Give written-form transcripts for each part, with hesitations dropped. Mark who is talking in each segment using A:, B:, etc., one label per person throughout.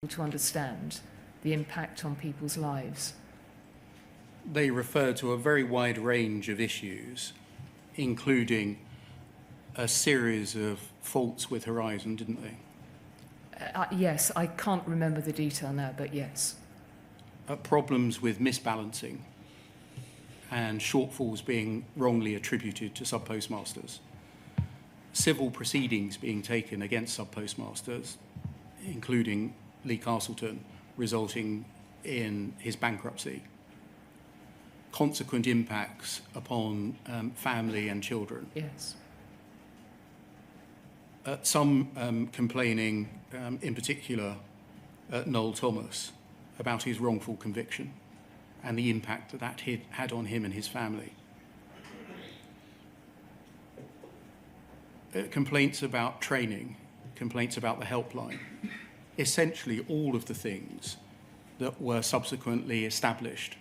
A: to understand the impact on people's lives?
B: They refer to a very wide range of issues, including a series of faults with Horizon, didn't they?
A: Yes, I can't remember the detail now, but yes.
B: Problems with misbalancing and shortfalls being wrongly attributed to subpostmasters. Civil proceedings being taken against subpostmasters, including Lee Castleton, resulting in his bankruptcy. Consequent impacts upon family and children.
A: Yes.
B: Some complaining, in particular, Noel Thomas, about his wrongful conviction and the impact that that had on him and his family. Complaints about training, complaints about the helpline. Essentially all of the things that were subsequently established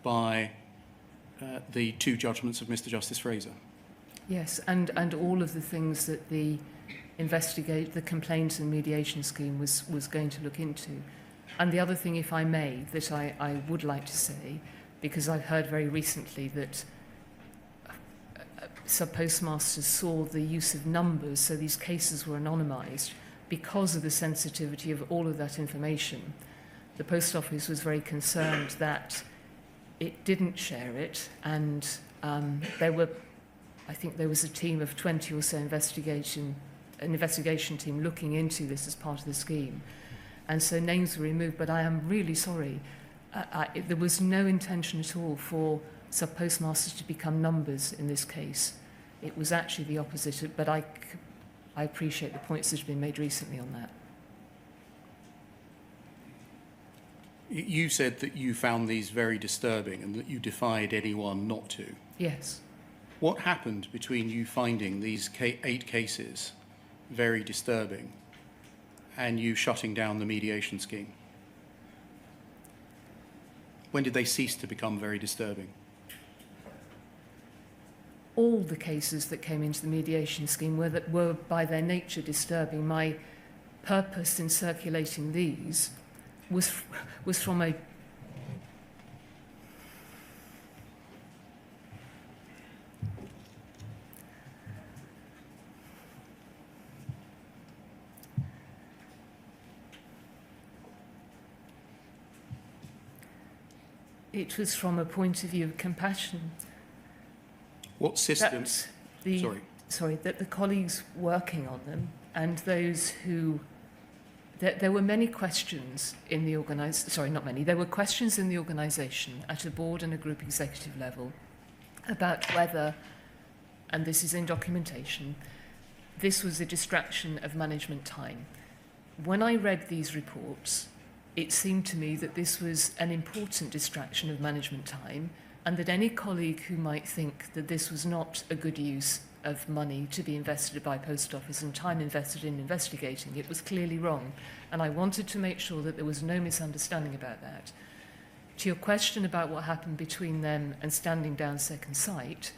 B: by the two judgments of Mr. Justice Fraser.
A: Yes, and all of the things that the complaints and mediation scheme was going to look into. And the other thing, if I may, that I would like to say, because I've heard very recently that subpostmasters saw the use of numbers, so these cases were anonymised, because of the sensitivity of all of that information. The Post Office was very concerned that it didn't share it, and I think there was a team of 20 or so an investigation team looking into this as part of the scheme. And so names were removed, but I am really sorry. There was no intention at all for subpostmasters to become numbers in this case. It was actually the opposite, but I appreciate the points that have been made recently on that.
B: You said that you found these very disturbing and that you defied anyone not to.
A: Yes.
B: What happened between you finding these 8 cases very disturbing and you shutting down the mediation scheme? When did they cease to become very disturbing?
A: All the cases that came into the mediation scheme were by their nature disturbing. My purpose in circulating these was from a it was from a point of view of compassion.
B: What systems?
A: That the colleagues working on them and those who... There were many questions in the there were questions in the organisation at a board and a group executive level about whether, and this is in documentation, this was a distraction of management time. When I read these reports, it seemed to me that this was an important distraction of management time, and that any colleague who might think that this was not a good use of money to be invested by Post Office and time invested in investigating it was clearly wrong. And I wanted to make sure that there was no misunderstanding about that. To your question about what happened between them and standing down Second Sight,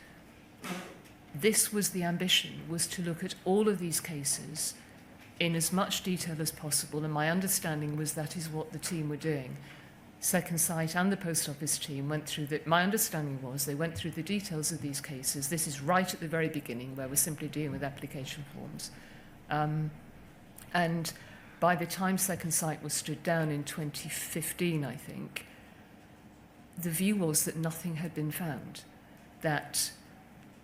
A: this was the ambition, was to look at all of these cases in as much detail as possible, and my understanding was that is what the team were doing. Second Sight and the Post Office team went through my understanding was they went through the details of these cases. This is right at the very beginning where we're simply dealing with application forms. And by the time Second Sight was stood down in 2015, I think, the view was that nothing had been found, that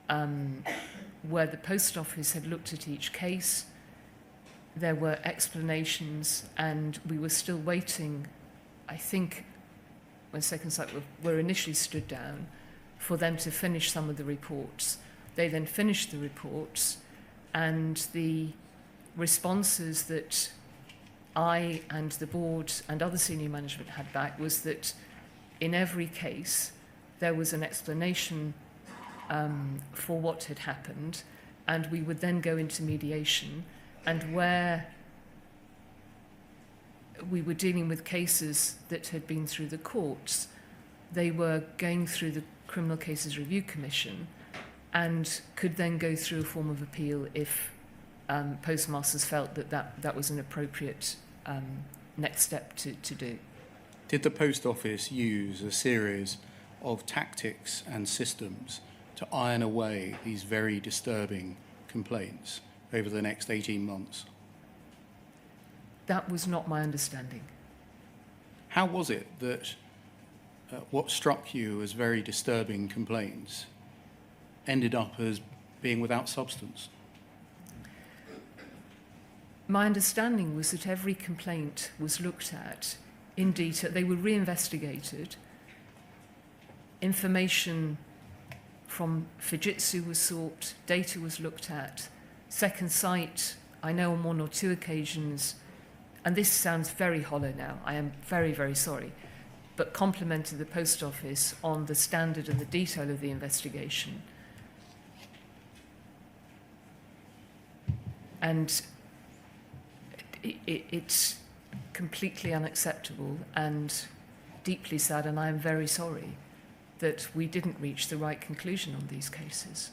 A: where the Post Office had looked at each case, there were explanations, and we were still waiting, I think, when Second Sight were initially stood down, for them to finish some of the reports. They then finished the reports, and the responses that I and the board and other senior management had back was that in every case there was an explanation for what had happened, and we would then go into mediation. And where we were dealing with cases that had been through the courts, they were going through the Criminal Cases Review Commission and could then go through a form of appeal if postmasters felt that was an appropriate next step to do.
B: Did the Post Office use a series of tactics and systems to iron away these very disturbing complaints over the next 18 months?
A: That was not my understanding.
B: How was it that what struck you as very disturbing complaints ended up as being without substance?
A: My understanding was that every complaint was looked at in detail. They were reinvestigated. Information from Fujitsu was sought, data was looked at. Second Sight, I know on one or two occasions, and this sounds very hollow now, I am very, very sorry, but complimented the Post Office on the standard and the detail of the investigation. And it's completely unacceptable and deeply sad, and I am very sorry that we didn't reach the right conclusion on these cases.